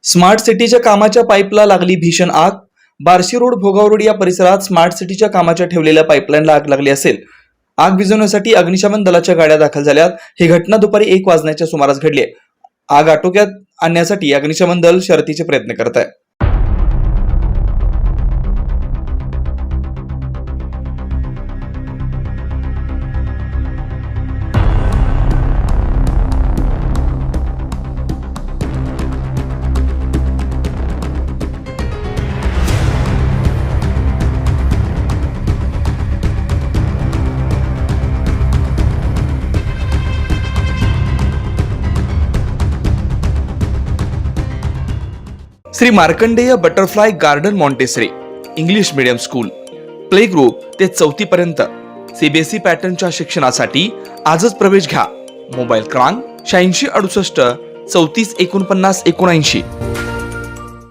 Smart सिटीच्या कामाच्या पाईपला लागली भीषण आग. बार्शी रोड भोगाव रोड या परिसरात स्मार्ट सिटीच्या कामाच्या ठेवलेल्या पाईपलाईनला आग लागली असेल. आग विझवण्यासाठी अग्निशमन दलाच्या गाड्या दाखल झाल्यात. ही घटना दुपारी 1 वाजण्याच्या सुमारास घडली. आग आटोक्यात आणण्यासाठी अग्निशमन दल शर्थीचे प्रयत्न करत आहे. Shri Markandey butterfly garden Montessori English medium school play group ते 4थी पर्यंत सीबीएसई पॅटर्नच्या शिक्षणासाठी आजच प्रवेश घ्या. मोबाईल क्रमांक 8668 34 49 79.